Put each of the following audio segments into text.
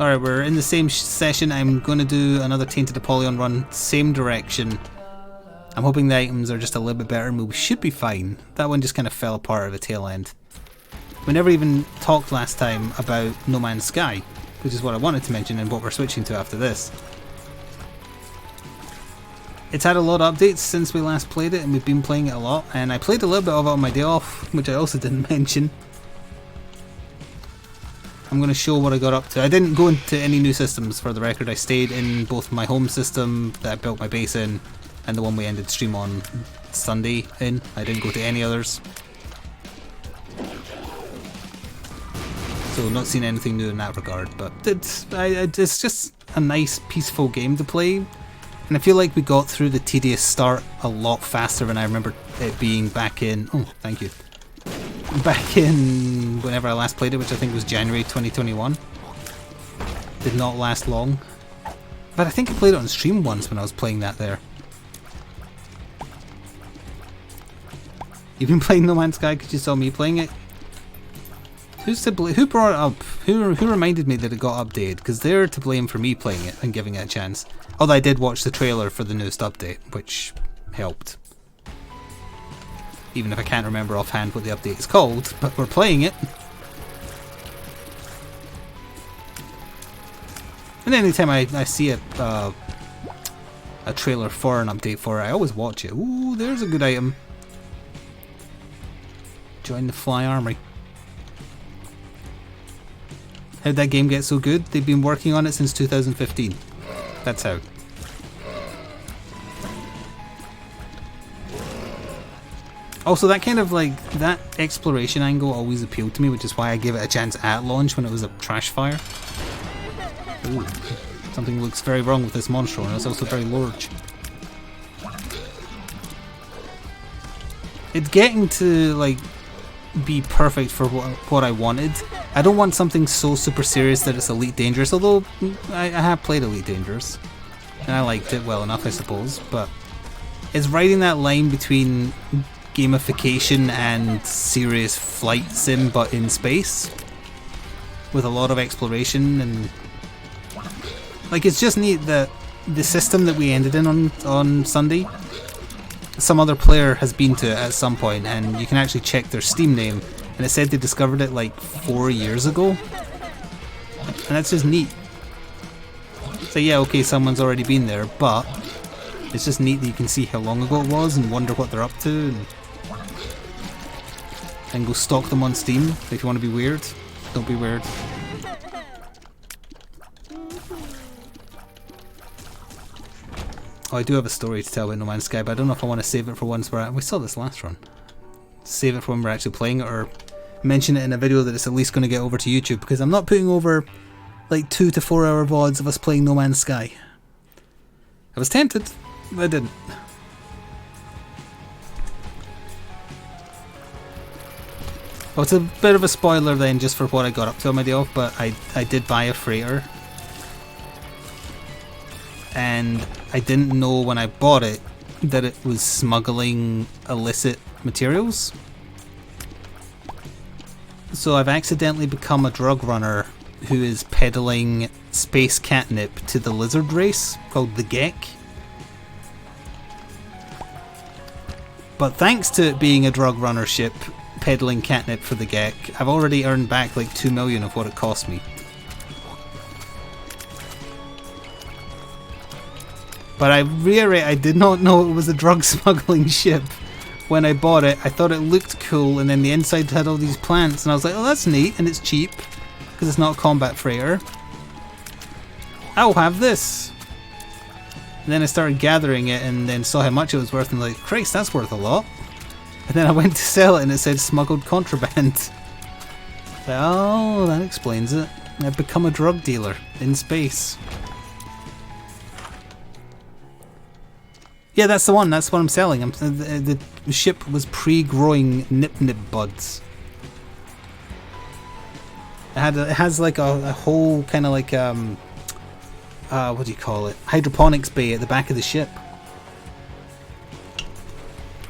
Alright, we're in the same session. I'm going to do another Tainted Apollyon run, same direction. I'm hoping the items are just a little bit better and we should be fine. That one just kind of fell apart at the tail end. We never even talked last time about No Man's Sky, which is what I wanted to mention and what we're switching to after this. It's had a lot of updates since we last played it, and we've been playing it a lot, and I played a little bit of it on my day off, which I also didn't mention. I'm going to show what I got up to. I didn't go into any new systems, for the record. I stayed in both my home system that I built my base in and the one we ended stream on Sunday in. I didn't go to any others. So not seen anything new in that regard, but it's just a nice peaceful game to play. And I feel like we got through the tedious start a lot faster than I remember it being back in... Oh, thank you. Back in whenever I last played it, which I think was January 2021. Did not last long. But I think I played it on stream once when I was playing that there. You've been playing No Man's Sky because you saw me playing it? Who brought it up? Who reminded me that it got updated? Because they're to blame for me playing it and giving it a chance. Although I did watch the trailer for the newest update, which helped. Even if I can't remember offhand what the update is called, but we're playing it. And anytime I see a trailer for an update for it, I always watch it. Ooh, there's a good item. Join the Fly Army. How'd that game get so good? They've been working on it since 2015. That's how. Also, that kind of like, that exploration angle always appealed to me, which is why I gave it a chance at launch when it was a trash fire. Ooh, something looks very wrong with this monster, and it's also very large. It's getting to like be perfect for what I wanted. I don't want something so super serious that it's Elite Dangerous, although I have played Elite Dangerous and I liked it well enough, I suppose, but it's riding that line between gamification and serious flight sim, but in space with a lot of exploration. And like, it's just neat that the system that we ended in on Sunday, some other player has been to it at some point, and you can actually check their Steam name, and it said they discovered it like 4 years ago, and that's just neat. So yeah, okay, someone's already been there, but it's just neat that you can see how long ago it was and wonder what they're up to, and go stalk them on Steam if you want to be weird. Don't be weird. Oh, I do have a story to tell about No Man's Sky, but I don't know if I want to save it for once where we saw this last run. Save it for when we're actually playing it, or mention it in a video that it's at least going to get over to YouTube, because I'm not putting over like 2 to 4 hour VODs of us playing No Man's Sky. I was tempted, but I didn't. Oh, it's a bit of a spoiler then, just for what I got up to on my day off, but I did buy a freighter. And I didn't know when I bought it that it was smuggling illicit materials. So I've accidentally become a drug runner who is peddling space catnip to the lizard race called the Gek. But thanks to it being a drug runner ship peddling catnip for the Gek, I've already earned back like 2 million of what it cost me. But I reiterate, I did not know it was a drug smuggling ship when I bought it. I thought it looked cool, and then the inside had all these plants, and I was like, oh, that's neat, and it's cheap, because it's not a combat freighter. I'll have this. And then I started gathering it, and then saw how much it was worth, and like, Christ, that's worth a lot. And then I went to sell it, and it said smuggled contraband. Like, oh, that explains it. I've become a drug dealer in space. Yeah, that's the one. That's what I'm selling. The ship was pre-growing nip buds. It has like a whole kind of like what do you call it? Hydroponics bay at the back of the ship.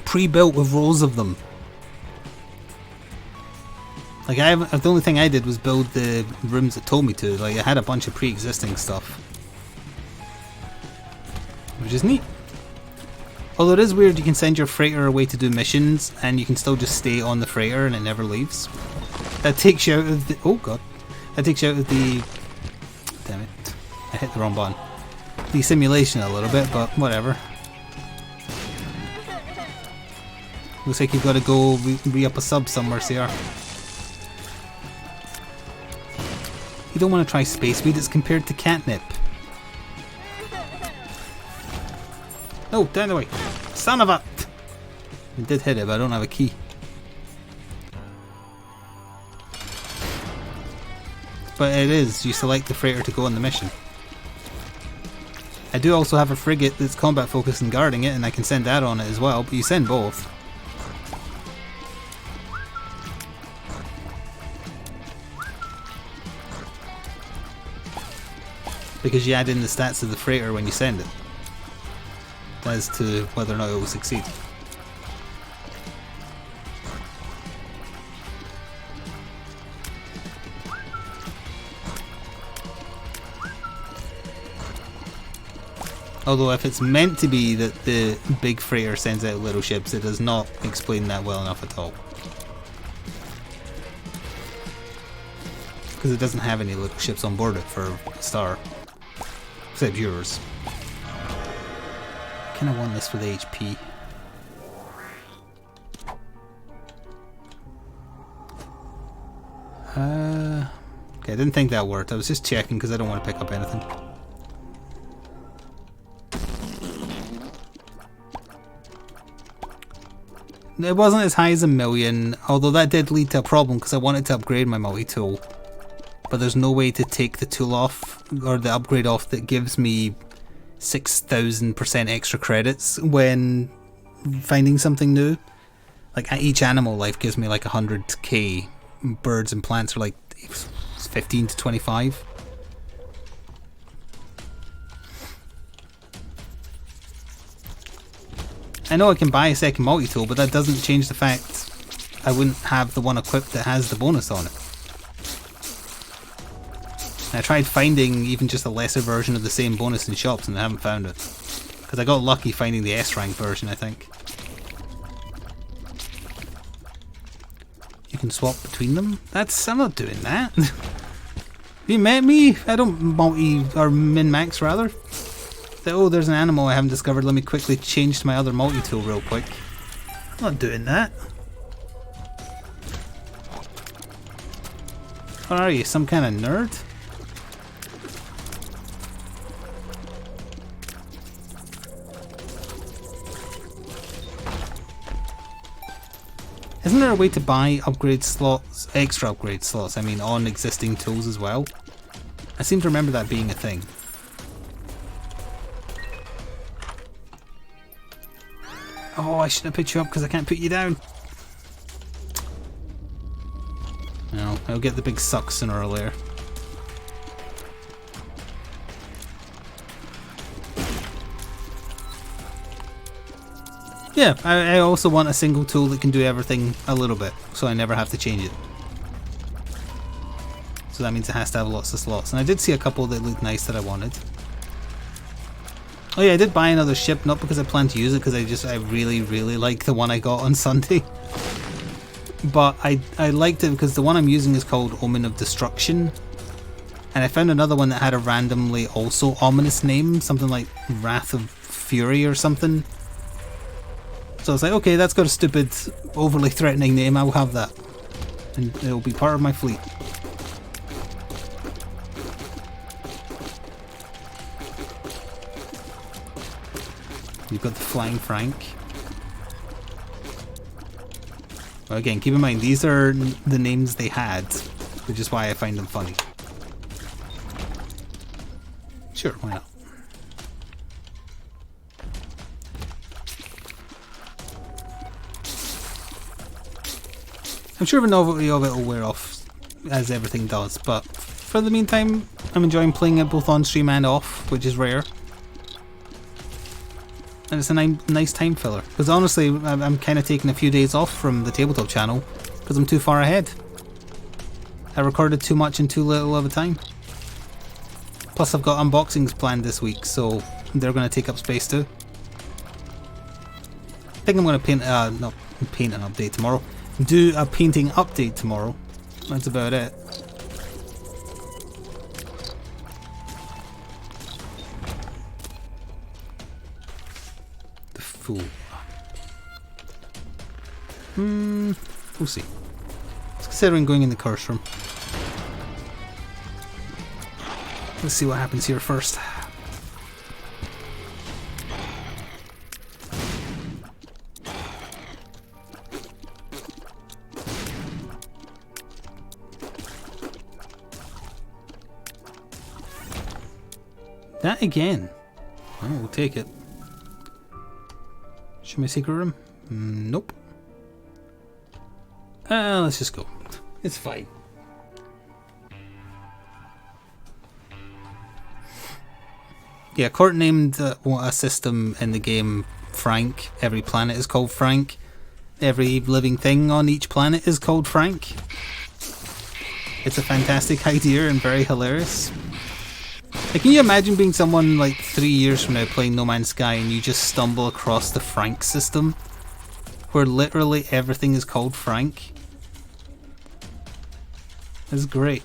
Pre-built with rows of them. Like the only thing I did was build the rooms that told me to. Like I had a bunch of pre-existing stuff, which is neat. Although it is weird, you can send your freighter away to do missions, and you can still just stay on the freighter and it never leaves. That takes you out of the... Oh god. That takes you out of the... Damn it. I hit the wrong button. The simulation a little bit, but whatever. Looks like you've got to go re-up a sub somewhere, CR. You don't want to try Space Weed, it's compared to catnip. No, down the way. Son of a... I did hit it, but I don't have a key. But it is, you select the freighter to go on the mission. I do also have a frigate that's combat focused and guarding it, and I can send that on it as well, but you send both. Because you add in the stats of the freighter when you send it, as to whether or not it will succeed. Although if it's meant to be that the big freighter sends out little ships, it does not explain that well enough at all. Because it doesn't have any little ships on board it for a star. Except yours. I kinda want this for the HP. Okay, I didn't think that worked. I was just checking because I don't want to pick up anything. It wasn't as high as 1 million, although that did lead to a problem because I wanted to upgrade my multi-tool. But there's no way to take the tool off, or the upgrade off, that gives me 6,000% extra credits when finding something new. Like each animal life gives me like 100k, birds and plants are like 15 to 25. I know I can buy a second multi-tool, but that doesn't change the fact I wouldn't have the one equipped that has the bonus on it. And I tried finding even just a lesser version of the same bonus in shops and I haven't found it. Because I got lucky finding the S-rank version, I think. You can swap between them? I'm not doing that. Have you met me? I don't multi, or min-max rather. Oh, there's an animal I haven't discovered. Let me quickly change to my other multi-tool real quick. I'm not doing that. What are you, some kind of nerd? Isn't there a way to buy upgrade slots, extra upgrade slots, I mean, on existing tools as well? I seem to remember that being a thing. Oh, I shouldn't have picked you up because I can't put you down. No, I'll get the big suck sooner or later. Yeah, I also want a single tool that can do everything a little bit, so I never have to change it. So that means it has to have lots of slots. And I did see a couple that looked nice that I wanted. Oh yeah, I did buy another ship, not because I plan to use it, because I really, really like the one I got on Sunday. But I liked it because the one I'm using is called Omen of Destruction. And I found another one that had a randomly also ominous name, something like Wrath of Fury or something. So I was like, okay, that's got a stupid, overly threatening name, I'll have that. And it'll be part of my fleet. You've got the Flying Frank. Well, again, keep in mind, these are the names they had, which is why I find them funny. Sure, why not? I'm sure the novelty of it will wear off, as everything does, but for the meantime, I'm enjoying playing it both on stream and off, which is rare. And it's a nice time filler. Because honestly, I'm kind of taking a few days off from the tabletop channel because I'm too far ahead. I recorded too much in too little of a time. Plus I've got unboxings planned this week, so they're going to take up space too. I think I'm going to paint, not paint an update tomorrow. Do a painting update tomorrow. That's about it. The fool. We'll see. I was considering going in the curse room. Let's see what happens here first. That again. Oh, we'll take it. Show me a secret room? Nope. Let's just go. It's fine. Yeah, Court named a system in the game Frank. Every planet is called Frank. Every living thing on each planet is called Frank. It's a fantastic idea and very hilarious. Like, can you imagine being someone like 3 years from now playing No Man's Sky and you just stumble across the Frank system? Where literally everything is called Frank? It's great.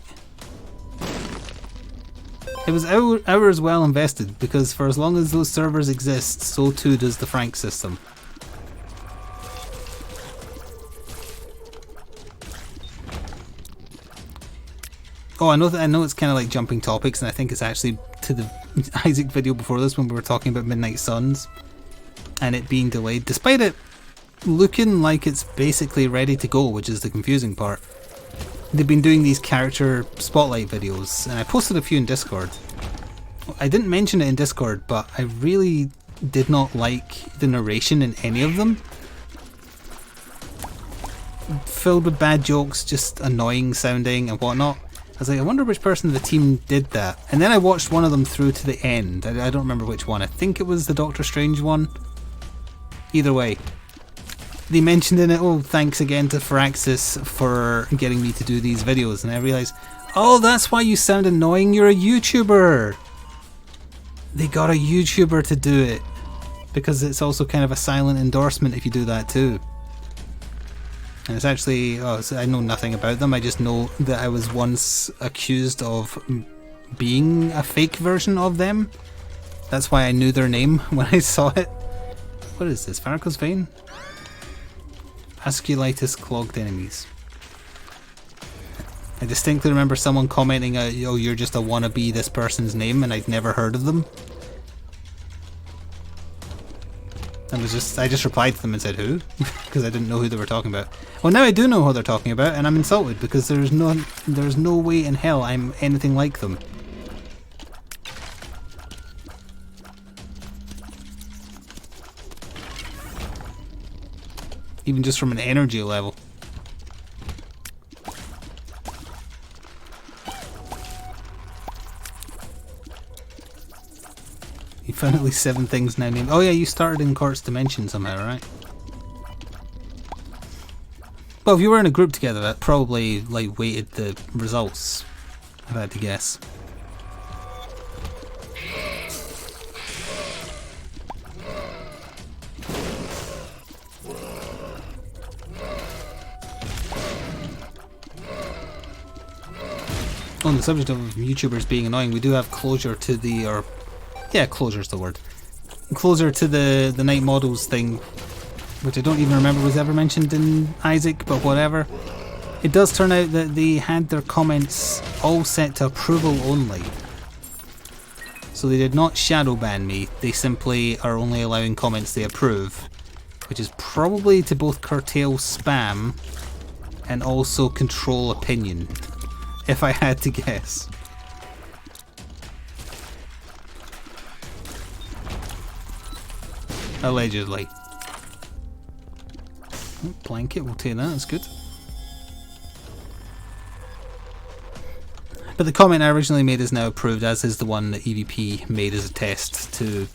It was hours well invested, because for as long as those servers exist, so too does the Frank system. Oh, I know it's kind of like jumping topics, and I think it's actually to the Isaac video before this when we were talking about Midnight Suns and it being delayed, despite it looking like it's basically ready to go, which is the confusing part. They've been doing these character spotlight videos, and I posted a few in Discord. I didn't mention it in Discord, but I really did not like the narration in any of them. Filled with bad jokes, just annoying sounding and whatnot. I was like, I wonder which person of the team did that. And then I watched one of them through to the end. I don't remember which one. I think it was the Doctor Strange one. Either way. They mentioned in it, oh, thanks again to Firaxis for getting me to do these videos. And I realised, oh, that's why you sound annoying, you're a YouTuber. They got a YouTuber to do it. Because it's also kind of a silent endorsement if you do that too. And it's actually, oh, so I know nothing about them, I just know that I was once accused of being a fake version of them. That's why I knew their name when I saw it. What is this, varicose vein? Vasculitis clogged enemies. I distinctly remember someone commenting, oh, you're just a wannabe this person's name, and I'd never heard of them. I just replied to them and said who? Because I didn't know who they were talking about. Well, now I do know who they're talking about, and I'm insulted because there's no way in hell I'm anything like them. Even just from an energy level. You found at least 7 things now named. Oh yeah, you started in Court's Dimension somehow, right? Well, if you were in a group together, that probably like weighted the results, if I had to guess. On the subject of YouTubers being annoying, we do have closure to the, or yeah, closure's the word. Closer to the night models thing, which I don't even remember was ever mentioned in Isaac, but whatever. It does turn out that they had their comments all set to approval only. So they did not shadow ban me, they simply are only allowing comments they approve, which is probably to both curtail spam and also control opinion, if I had to guess. Allegedly. Oh, blanket, we'll take that, that's good. But the comment I originally made is now approved, as is the one that EVP made as a test to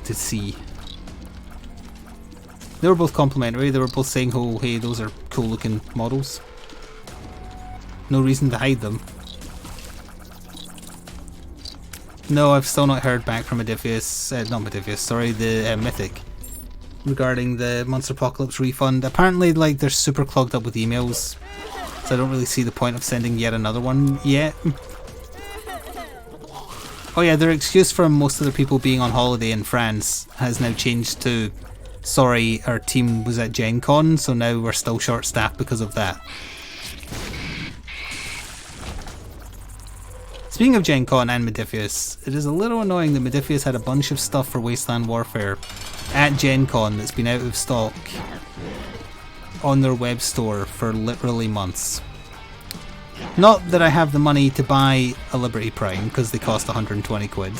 see. They were both complimentary, they were both saying, oh hey, those are cool looking models. No reason to hide them. No, I've still not heard back from Modiphius, not Modiphius, sorry, the Mythic, regarding the Monster Apocalypse refund. Apparently, like, they're super clogged up with emails, so I don't really see the point of sending yet another one yet. Oh yeah, their excuse for most of the people being on holiday in France has now changed to, sorry, our team was at Gen Con, so now we're still short-staffed because of that. Speaking of Gen Con and Modiphius, it is a little annoying that Modiphius had a bunch of stuff for Wasteland Warfare at Gen Con that's been out of stock on their web store for literally months. Not that I have the money to buy a Liberty Prime, because they cost 120 quid.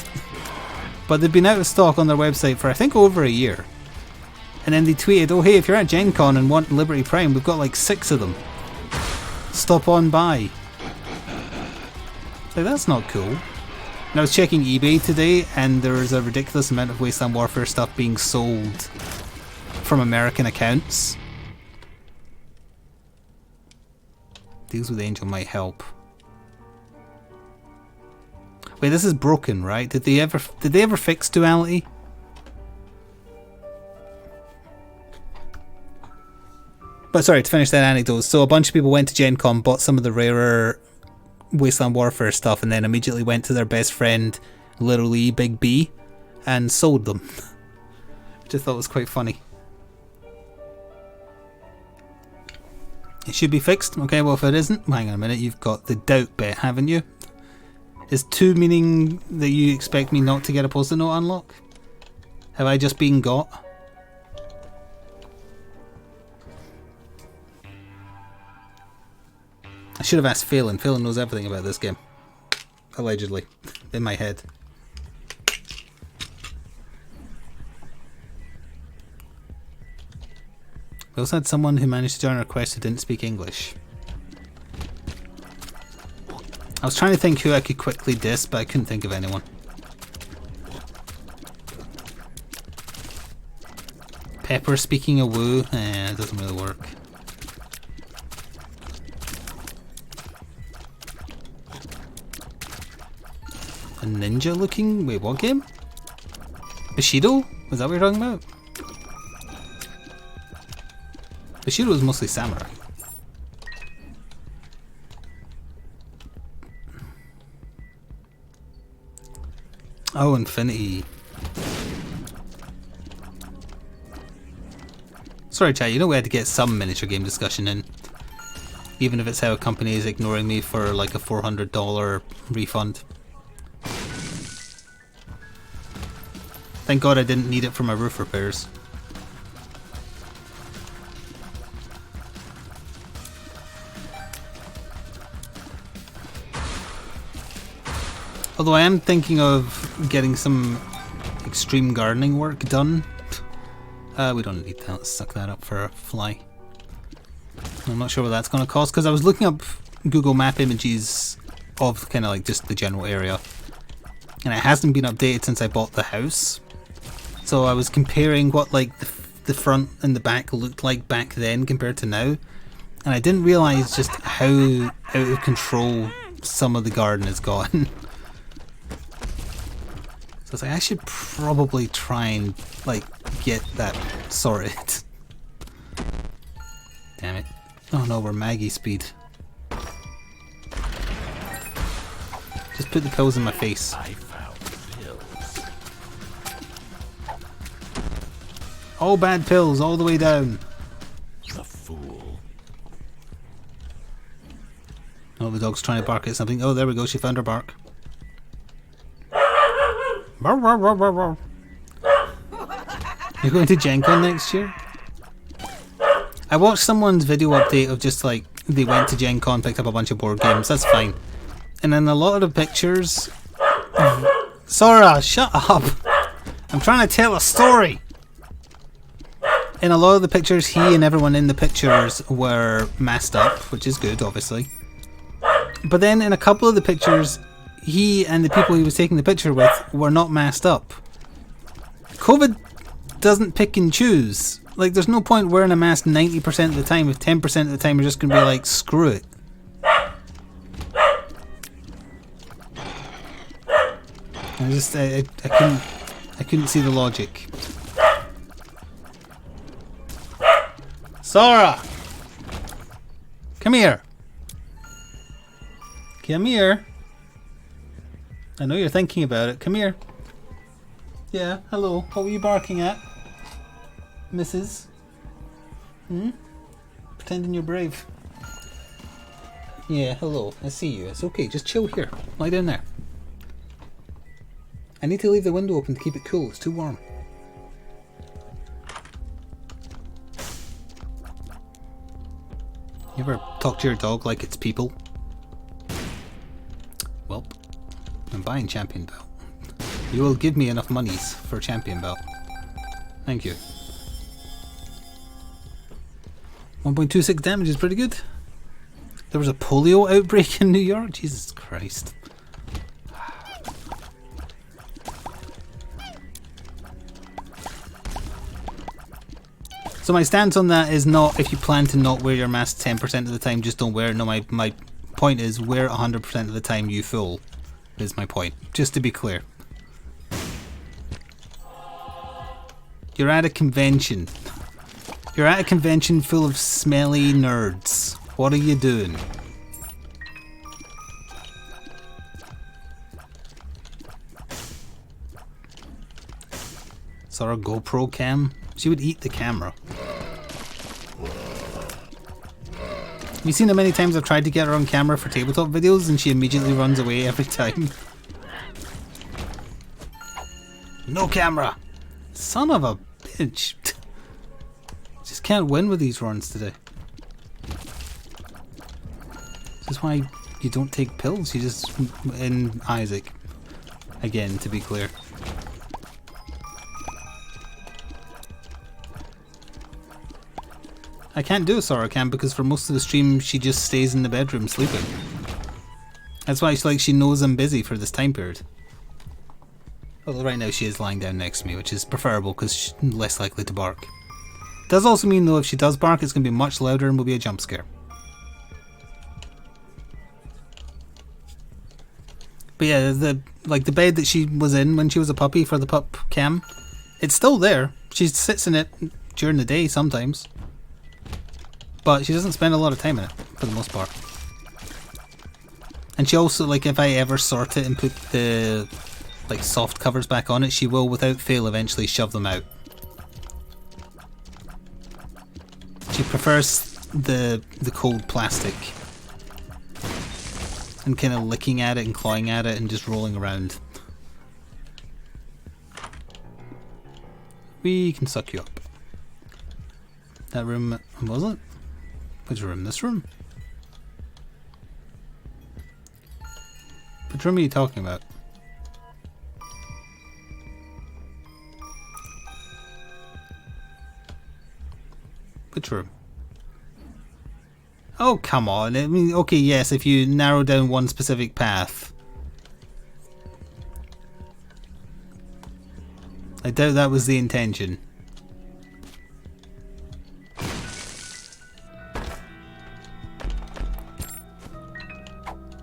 But they've been out of stock on their website for I think over a year. And then they tweeted, oh hey, if you're at Gen Con and want Liberty Prime, we've got like 6 of them. Stop on by. Like, that's not cool. And I was checking eBay today and there's a ridiculous amount of Wasteland Warfare stuff being sold from American accounts. Deals with Angel might help. Wait, this is broken, right? Did they ever fix duality? But sorry, to finish that anecdote, so a bunch of people went to Gen Con, bought some of the rarer Wasteland Warfare stuff, and then immediately went to their best friend, Little E, Big B, and sold them. Which I thought was quite funny. It should be fixed. Okay, well if it isn't, hang on a minute, you've got the doubt bit, haven't you? Is 2 meaning that you expect me not to get a post-it note unlock? Have I just been got? I should have asked Phelan. Phelan knows everything about this game. Allegedly. In my head. We also had someone who managed to join our quest who didn't speak English. I was trying to think who I could quickly diss, but I couldn't think of anyone. Pepper speaking a woo? It doesn't really work. A ninja looking? Wait, what game? Bushido? Was that what you're talking about? Bushido was mostly samurai. Oh, Infinity. Sorry chat, you know we had to get some miniature game discussion in. Even if it's how a company is ignoring me for like a $400 refund. Thank God I didn't need it for my roof repairs. Although I am thinking of getting some extreme gardening work done. We don't need that, let's suck that up for a fly. I'm not sure what that's going to cost, because I was looking up Google Map images of kind of like just the general area. And it hasn't been updated since I bought the house. So I was comparing what like the front and the back looked like back then compared to now. And I didn't realise just how out of control some of the garden has gotten. So I was like, I should probably try and like get that sorted. Damn it. Oh no, we're Maggie speed. Just put the pills in my face. All bad pills, all the way down. The fool. Oh, the dog's trying to bark at something. Oh, there we go, she found her bark. You're going to Gen Con next year? I watched someone's video update of just like, they went to Gen Con, picked up a bunch of board games, that's fine. And then a lot of the pictures... Sora, shut up! I'm trying to tell a story! In a lot of the pictures, he and everyone in the pictures were masked up, which is good, obviously. But then in a couple of the pictures, he and the people he was taking the picture with were not masked up. COVID doesn't pick and choose. Like, there's no point wearing a mask 90% of the time if 10% of the time you're just going to be like, screw it. I couldn't see the logic. Sora! Come here! Come here! I know you're thinking about it. Come here. Yeah, hello. What were you barking at? Mrs.? Pretending you're brave. Yeah, hello. I see you. It's okay. Just chill here. Lie down there. I need to leave the window open to keep it cool. It's too warm. You ever talk to your dog like it's people? Well, I'm buying champion belt. You will give me enough monies for champion belt. Thank you. 1.26 damage is pretty good. There was a polio outbreak in New York? Jesus Christ. So my stance on that is not, if you plan to not wear your mask 10% of the time, just don't wear it. No, my point is wear it 100% of the time you full, is my point. Just to be clear. You're at a convention. You're at a convention full of smelly nerds. What are you doing? Saw a GoPro cam. She would eat the camera. Have you seen how many times I've tried to get her on camera for tabletop videos and she immediately runs away every time? No camera! Son of a bitch. Just can't win with these runs today. This is why you don't take pills, you just... in Isaac. Again, to be clear. I can't do a Sora cam because for most of the stream she just stays in the bedroom sleeping. That's why it's like she knows I'm busy for this time period. Although right now she is lying down next to me, which is preferable because she's less likely to bark. Does also mean though if she does bark it's going to be much louder and will be a jump scare. But yeah, the bed that she was in when she was a puppy for the pup cam, it's still there. She sits in it during the day sometimes. But she doesn't spend a lot of time in it, for the most part. And she also, like, if I ever sort it and put the, like, soft covers back on it, she will, without fail, eventually shove them out. She prefers the cold plastic. And kind of licking at it and clawing at it and just rolling around. We can suck you up. That room, was it? Which room? This room? Which room are you talking about? Which room? Oh, come on. I mean, okay, yes, if you narrow down one specific path. I doubt that was the intention.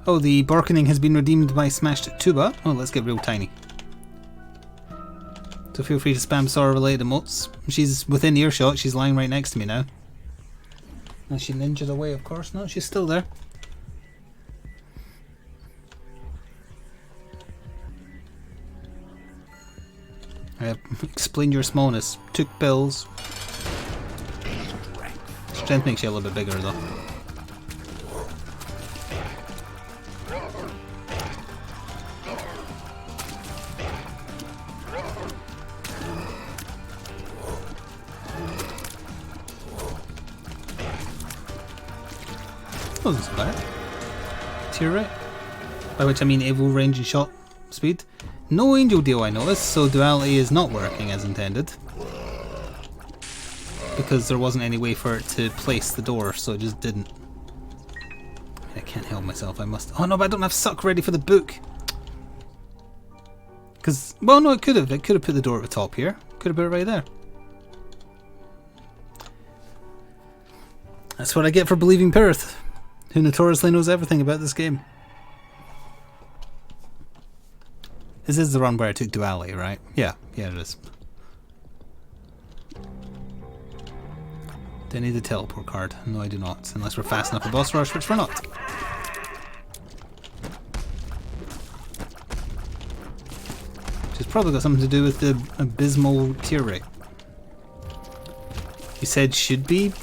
Oh, the barkening has been redeemed by Smashed Tuba. Oh, let's get real tiny. So feel free to spam Sora related emotes. She's within earshot, she's lying right next to me now. And she ninjas away, of course. No, she's still there. Explain your smallness. Took pills. Strength makes you a little bit bigger though. Wasn't so bad. To your right. By which I mean able range and shot speed. No angel deal I noticed, so duality is not working as intended. Because there wasn't any way for it to place the door, so it just didn't. I can't help myself, I must... Oh no, but I don't have suck ready for the book! Because, well no, it could have put the door at the top here. Could have put it right there. That's what I get for believing Pirith, who notoriously knows everything about this game. This is the run where I took Duality, right? Yeah, it is. Do I need a teleport card? No, I do not. Unless we're fast enough for boss rush, which we're not. Which has probably got something to do with the abysmal tier rate. You said should be.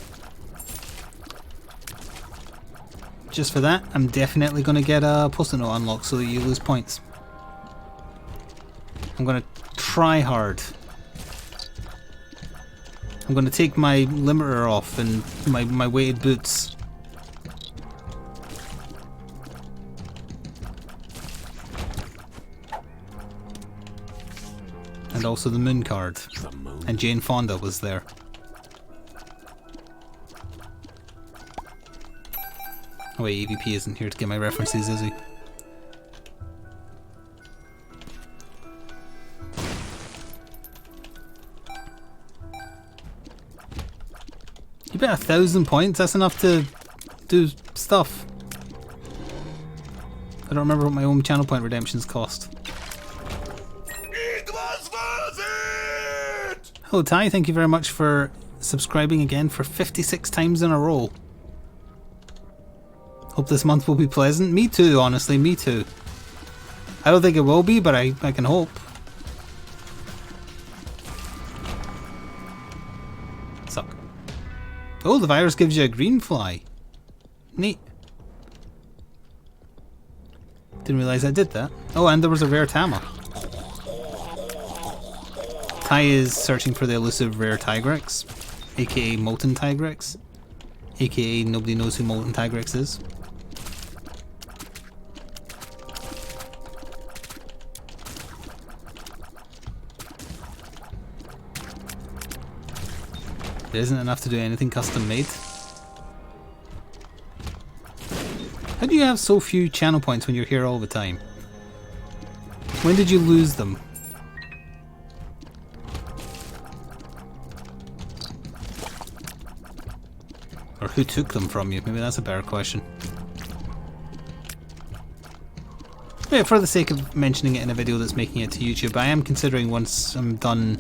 Just for that, I'm definitely going to get a post-it note unlocked so that you lose points. I'm going to try hard. I'm going to take my limiter off and my weighted boots. And also the moon card. And Jane Fonda was there. Oh wait, EVP isn't here to get my references, is he? You bet 1,000 points, that's enough to do stuff. I don't remember what my own channel point redemptions cost. It was worth it! Hello Ty, thank you very much for subscribing again for 56 times in a row. Hope this month will be pleasant. Me too, honestly, me too. I don't think it will be, but I can hope. Suck. Oh, the virus gives you a green fly. Neat. Didn't realise I did that. Oh, and there was a rare Tama. Ty is searching for the elusive rare Tigrex, aka Molten Tigrex, aka nobody knows who Molten Tigrex is. There isn't enough to do anything custom made. How do you have so few channel points when you're here all the time? When did you lose them? Or who took them from you? Maybe that's a better question. But for the sake of mentioning it in a video that's making it to YouTube, I am considering once I'm done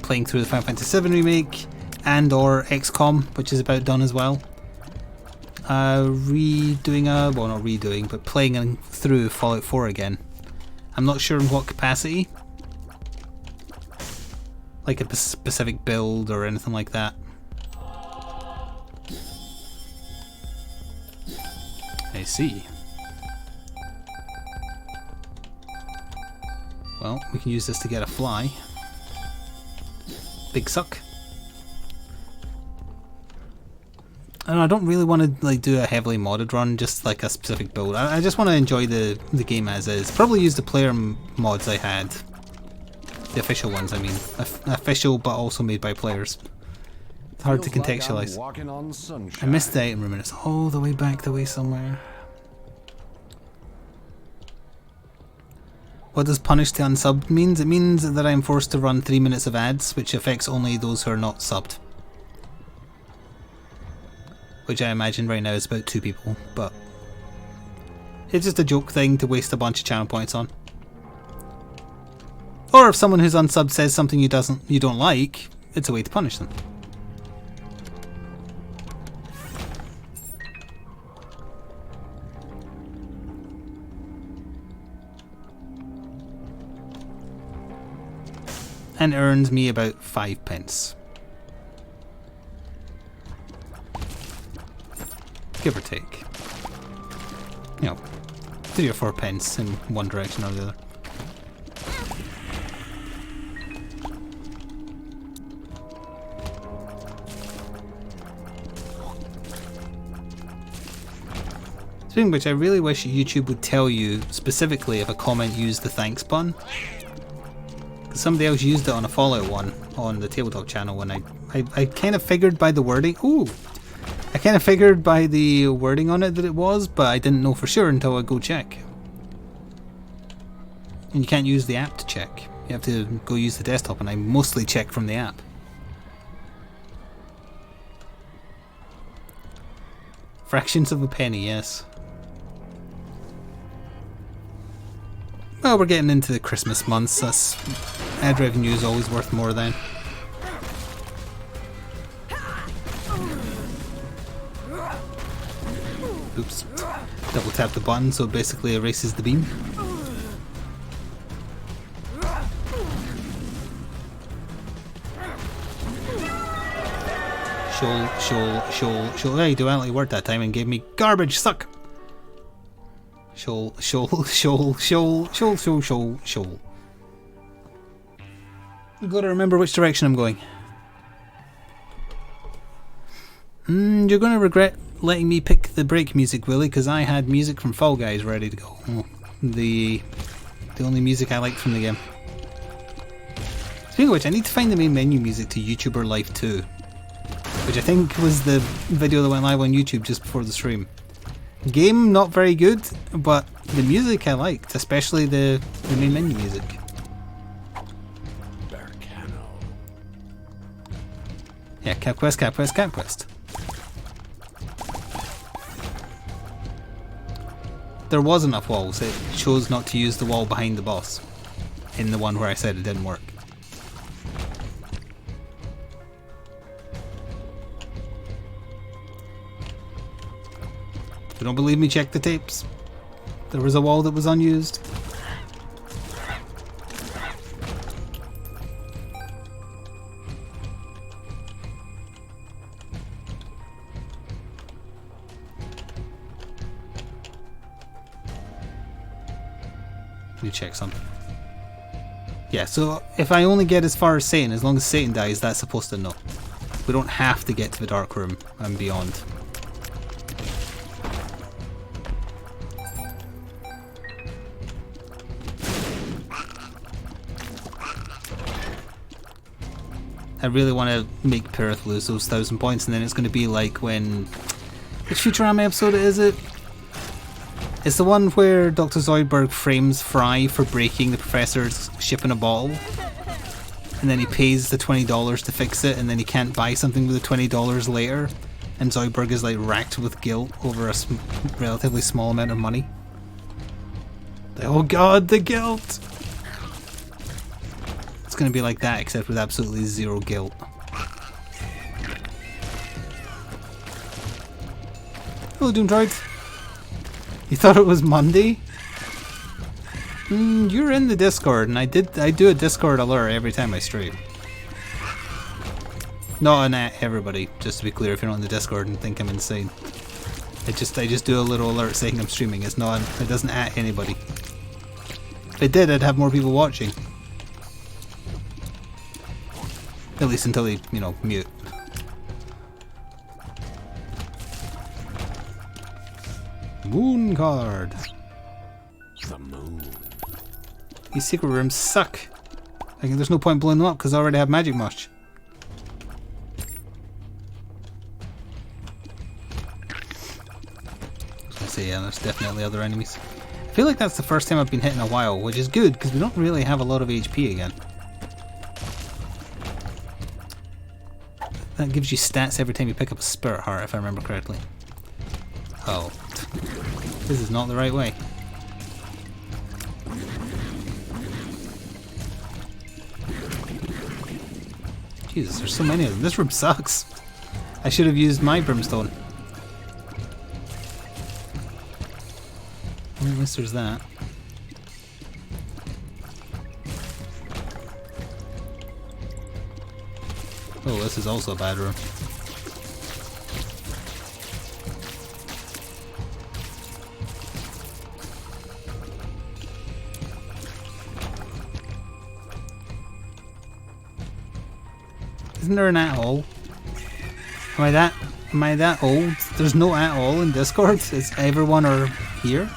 playing through the Final Fantasy VII Remake and or XCOM, which is about done as well, well not redoing, but playing through Fallout 4 again. I'm not sure in what capacity, like a specific build or anything like that. I see. Well, we can use this to get a fly. Big suck. And I don't really want to like do a heavily modded run, just like a specific build. I just want to enjoy the game as is. Probably use the player mods I had. The official ones, I mean. Official, but also made by players. It's hard to contextualize. I missed the item room and it's all the way back the way somewhere. What does punish to unsubbed means? It means that I am forced to run 3 minutes of ads, which affects only those who are not subbed. Which I imagine right now is about 2 people, but it's just a joke thing to waste a bunch of channel points on. Or if someone who's unsubbed says something you don't like, it's a way to punish them. And earns me about 5 pence. Give or take. You know, 3 or 4 pence in one direction or the other. Speaking of which, I really wish YouTube would tell you specifically if a comment used the thanks button. Because somebody else used it on a Fallout one on the Tabletop channel, and I kind of figured by the wording. Ooh! I kind of figured by the wording on it that it was, but I didn't know for sure until I go check. And you can't use the app to check. You have to go use the desktop, and I mostly check from the app. Fractions of a penny, yes. Well, we're getting into the Christmas months. That's, ad revenue is always worth more then. Oops. Double tap the button so it basically erases the beam. Shoal. There you duality worked that time and gave me garbage, suck! Shoal. I've got to remember which direction I'm going. You're going to regret letting me pick the break music, Willie, because I had music from Fall Guys ready to go. Oh, the only music I liked from the game. Speaking of which, I need to find the main menu music to YouTuber Life 2. Which I think was the video that went live on YouTube just before the stream. Game not very good, but the music I liked, especially the main menu music. Yeah, Cap Quest. There was enough walls, it chose not to use the wall behind the boss. In the one where I said it didn't work. If you don't believe me, check the tapes. There was a wall that was unused. Let me check something. Yeah, so if I only get as far as Satan, as long as Satan dies, that's supposed to know. We don't have to get to the dark room and beyond. I really want to make Perth lose those 1,000 points, and then it's going to be like when... Which Futurama episode is it? It's the one where Dr. Zoidberg frames Fry for breaking the professor's ship in a bottle. And then he pays the $20 to fix it, and then he can't buy something with the $20 later. And Zoidberg is like racked with guilt over a relatively small amount of money. Oh god, the guilt! It's going to be like that, except with absolutely zero guilt. Hello, Doomdroid. You thought it was Monday? You're in the Discord, and I do a Discord alert every time I stream. Not an at everybody, just to be clear, if you're not in the Discord and think I'm insane. I just do a little alert saying I'm streaming. It doesn't at anybody. If it did, I'd have more people watching. At least until they, mute. Moon card. The moon. These secret rooms suck. I think there's no point blowing them up because I already have magic mush. So yeah, there's definitely other enemies. I feel like that's the first time I've been hit in a while, which is good because we don't really have a lot of HP again. That gives you stats every time you pick up a spirit heart, if I remember correctly. Oh. This is not the right way. Jesus, there's so many of them. This room sucks. I should have used my brimstone. At least there's that. Oh, this is also a bad room. Isn't there an at all? Am I that old? There's no at all in Discord? Is everyone or here?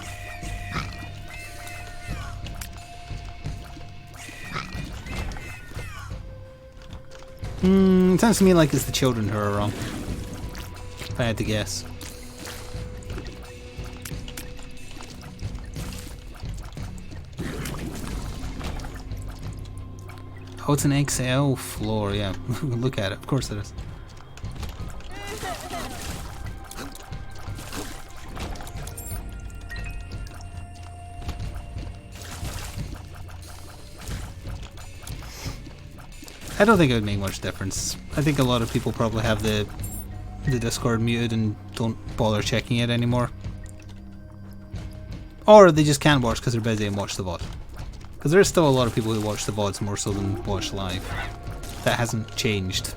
It sounds to me like it's the children who are wrong. If I had to guess. Oh, it's an XL floor, yeah. Look at it, of course it is. I don't think it would make much difference. I think a lot of people probably have the Discord muted and don't bother checking it anymore. Or they just can't watch because they're busy and watch the VOD. Because there's still a lot of people who watch the VODs more so than watch live. That hasn't changed.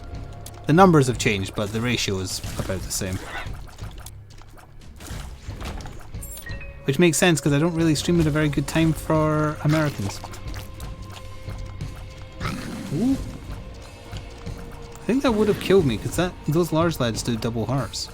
The numbers have changed, but the ratio is about the same. Which makes sense because I don't really stream at a very good time for Americans. Ooh. I think that would have killed me because those large lads do double hearts.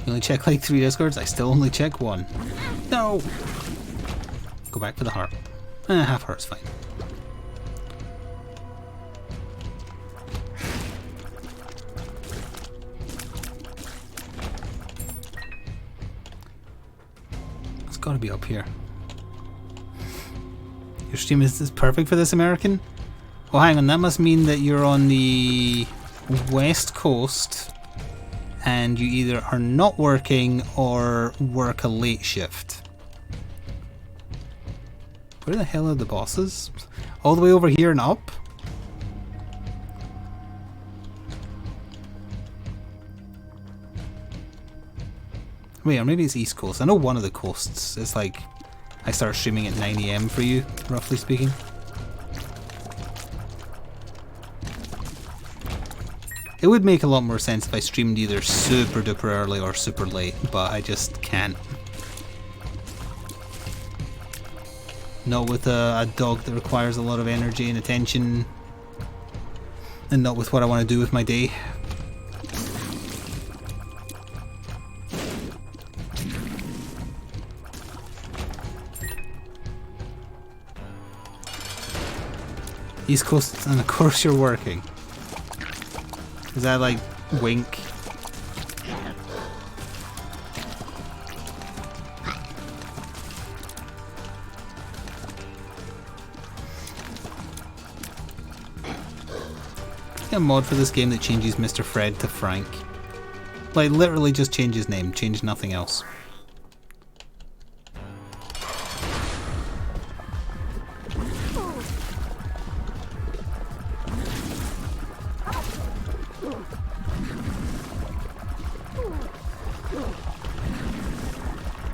You only check like 3 discords? I still only check 1. No! Go back for the heart. Half heart's fine. It's gotta be up here. Your stream is perfect for this, American? Oh, hang on, that must mean that you're on the west coast and you either are not working or work a late shift. Where the hell are the bosses? All the way over here and up? Wait, or maybe it's East Coast. I know one of the coasts is like, I start streaming at 9 AM for you, roughly speaking. It would make a lot more sense if I streamed either super duper early or super late, but I just can't. Not with a dog that requires a lot of energy and attention, and not with what I want to do with my day. East Coast, and of course you're working. Is that like wink? A mod for this game that changes Mr. Fred to Frank. Like literally just change his name, change nothing else.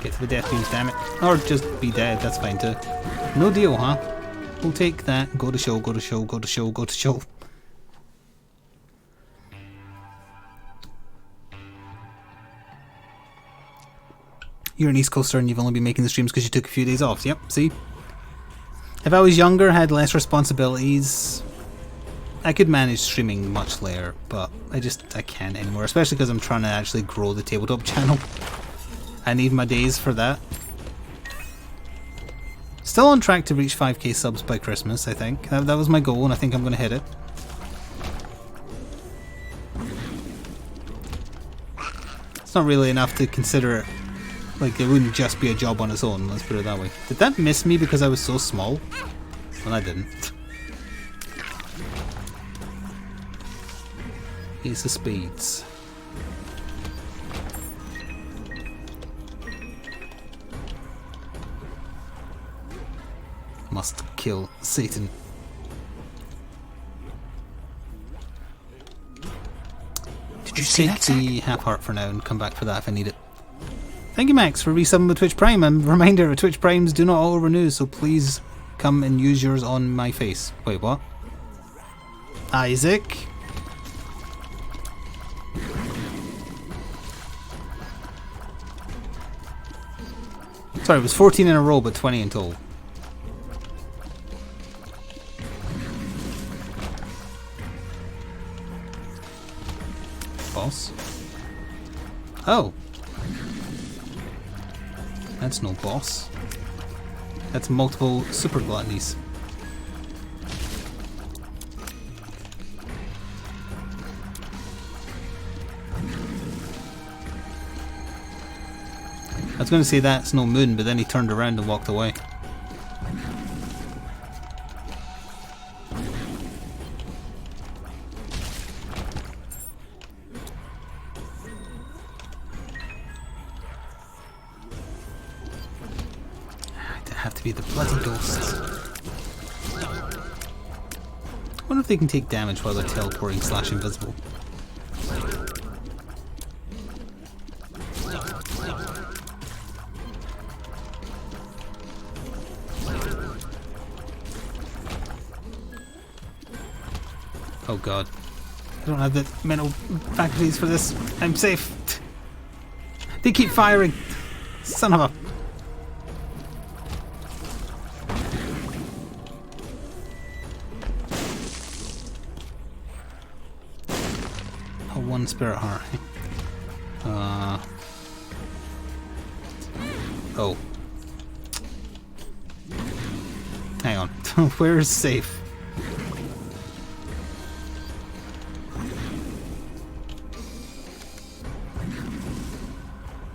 Get to the death beams, damn it. Or just be dead, that's fine too. No deal, huh? We'll take that. Go to show, go to show, go to show, go to show. You're an East Coaster and you've only been making the streams because you took a few days off. Yep, see? If I was younger, had less responsibilities, I could manage streaming much later, but I can't anymore, especially because I'm trying to actually grow the tabletop channel. I need my days for that. Still on track to reach 5k subs by Christmas, I think. That was my goal and I think I'm going to hit it. It's not really enough to consider it. Like, it wouldn't just be a job on its own, let's put it that way. Did that miss me because I was so small? Well, I didn't. Ace of Spades. Must kill Satan. Did you take the half heart for now and come back for that if I need it? Thank you, Max, for resubbing with Twitch Prime. And reminder, Twitch Primes do not auto-renew, so please come and use yours on my face. Wait, what? Isaac? Sorry, it was 14 in a row, but 20 in total. Boss? Oh. That's no boss. That's multiple super gluttonies. I was going to say that's no moon, but then he turned around and walked away. be the bloody ghosts. I wonder if they can take damage while they're teleporting / invisible. Oh god. I don't have the mental faculties for this. I'm safe. They keep firing. Son of a... Oh, one spirit heart. Oh. Hang on. Where's safe?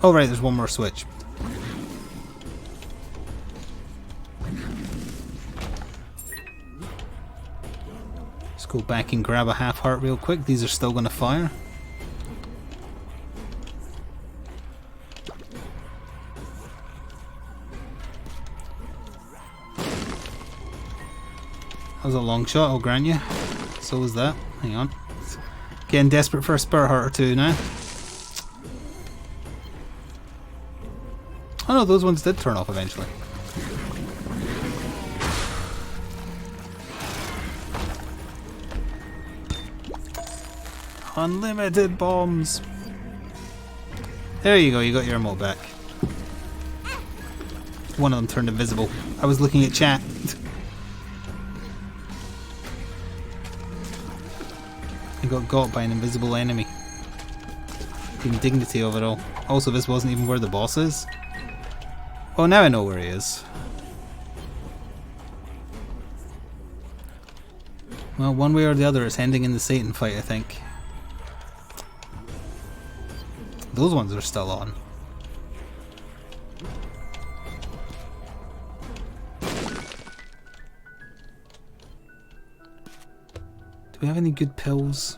Oh right, there's one more switch. Let's go back and grab a half heart real quick. These are still going to fire. That was a long shot, I'll grant you. So was that. Hang on. Getting desperate for a spirit heart or two now. Oh no, those ones did turn off eventually. Unlimited bombs! There you go, you got your remote back. One of them turned invisible. I was looking at chat. I got by an invisible enemy. The indignity of it all. Also, this wasn't even where the boss is. Oh, now I know where he is. Well, one way or the other, it's ending in the Satan fight, I think. Those ones are still on. Do we have any good pills?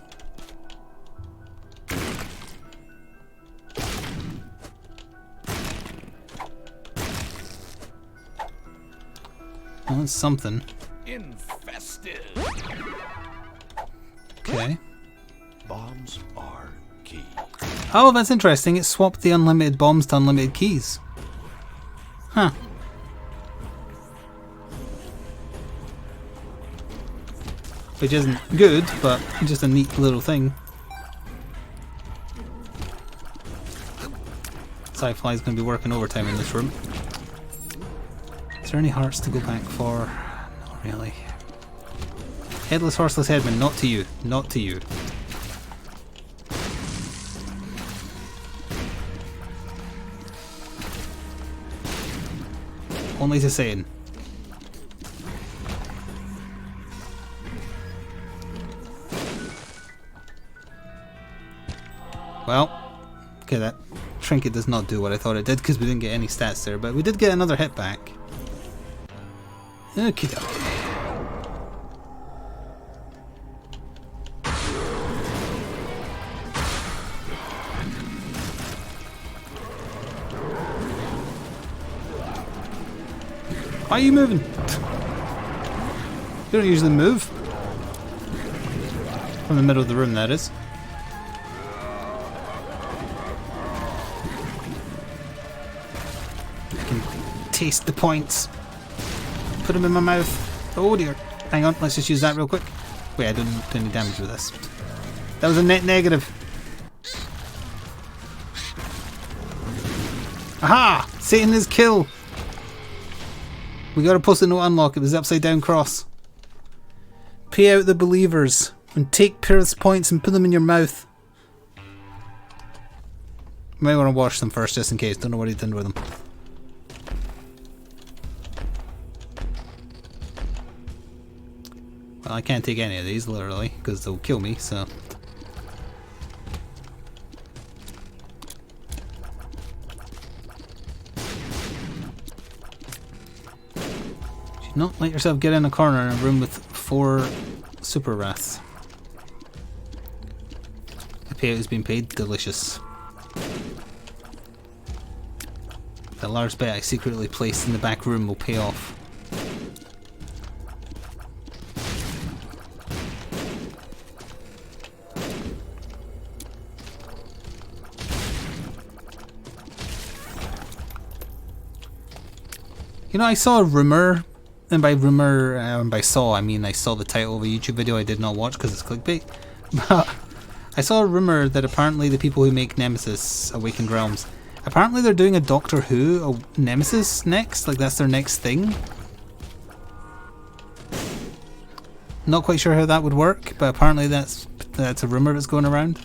Oh, that's something. Infested. Okay. Bombs are key. Oh, that's interesting. It swapped the unlimited bombs to unlimited keys. Huh. Which isn't good, but just a neat little thing. Sci-Fi's going to be working overtime in this room. Is there any hearts to go back for? Not really. Headless, horseless headman, not to you. Not to you. Only to Satan. Well, okay, that trinket does not do what I thought it did because we didn't get any stats there, but we did get another hit back. Okie dokie. Why are you moving? You don't usually move. From the middle of the room, that is. I can taste the points. Put them in my mouth. Oh dear. Hang on, let's just use that real quick. Wait, I didn't do any damage with this. That was a net negative. Aha! Satan is kill! We got a post-it note unlock. It was the upside down cross. Pay out the believers and take Pyrrhus points and put them in your mouth. You might want to wash them first just in case. Don't know what he did with them. Well, I can't take any of these literally because they'll kill me, so. Not let yourself get in a corner in a room with 4 super wraths. The payout has been paid. Delicious. The large bet I secretly placed in the back room will pay off. You know, I saw a rumour, and by rumour, by saw, I mean I saw the title of a YouTube video I did not watch because it's clickbait, but I saw a rumour that apparently the people who make Nemesis Awakened Realms, apparently they're doing a Doctor Who a Nemesis next, like that's their next thing. Not quite sure how that would work, but apparently that's a rumour that's going around.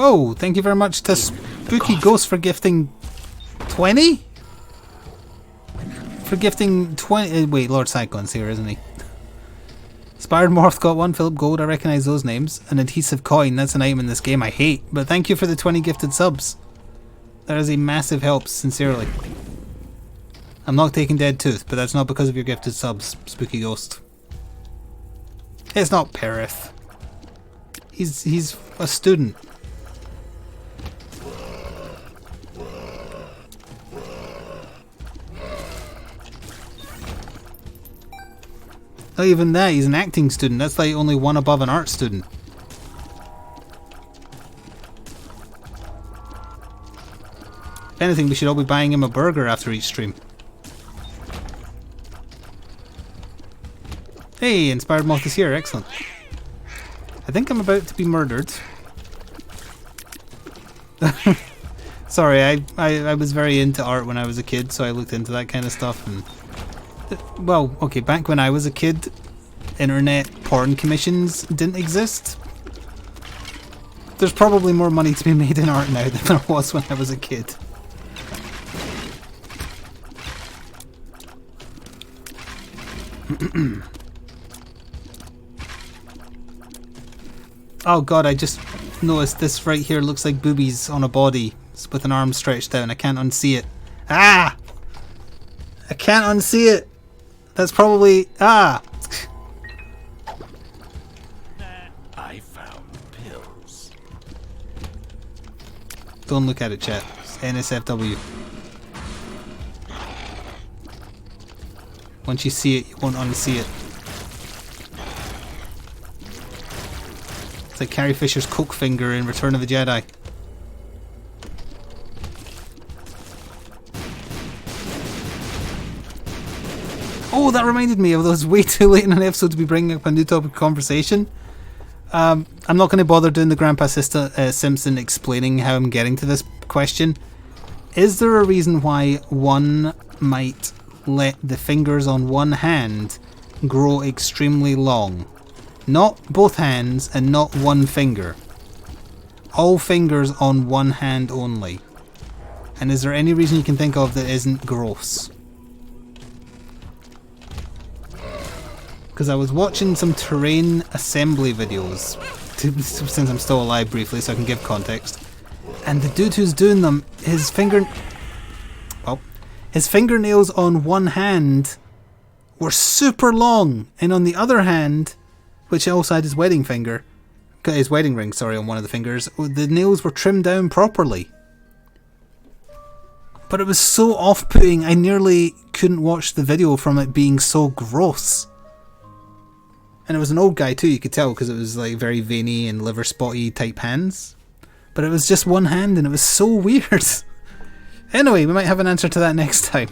Oh, thank you very much to Spooky Ghost for gifting 20? For gifting 20... wait, Lord Sycon's here, isn't he? Spired Morph got one, Philip Gold, I recognise those names. An adhesive coin, that's an item in this game I hate. But thank you for the 20 gifted subs. That is a massive help, sincerely. I'm not taking Dead Tooth, but that's not because of your gifted subs, Spooky Ghost. It's not Perith. He's a student. Not even that, he's an acting student. That's like only one above an art student. If anything, we should all be buying him a burger after each stream. Hey, Inspired Moth is here, excellent. I think I'm about to be murdered. Sorry, I was very into art when I was a kid, so I looked into that kind of stuff. And well, okay, back when I was a kid, internet porn commissions didn't exist. There's probably more money to be made in art now than there was when I was a kid. Oh god, I just noticed this right here looks like boobies on a body with an arm stretched out and I can't unsee it. Ah! I can't unsee it! That's probably... ah! I found pills. Don't look at it, chat. It's NSFW. Once you see it, you won't unsee it. It's like Carrie Fisher's coke finger in Return of the Jedi. Oh, that reminded me of those way too late in an episode to be bringing up a new topic of conversation. I'm not going to bother doing the Grandpa Simpson explaining how I'm getting to this question. Is there a reason why one might let the fingers on one hand grow extremely long? Not both hands and not one finger. All fingers on one hand only. And is there any reason you can think of that isn't gross? Because I was watching some terrain assembly videos, since I'm still alive briefly so I can give context, and the dude who's doing them, his fingernails on one hand were super long, and on the other hand, which also had his wedding ring, sorry, on one of the fingers, the nails were trimmed down properly. But it was so off-putting, I nearly couldn't watch the video from it being so gross. And it was an old guy too, you could tell, because it was like very veiny and liver spotty type hands. But it was just one hand and it was so weird. Anyway, we might have an answer to that next time.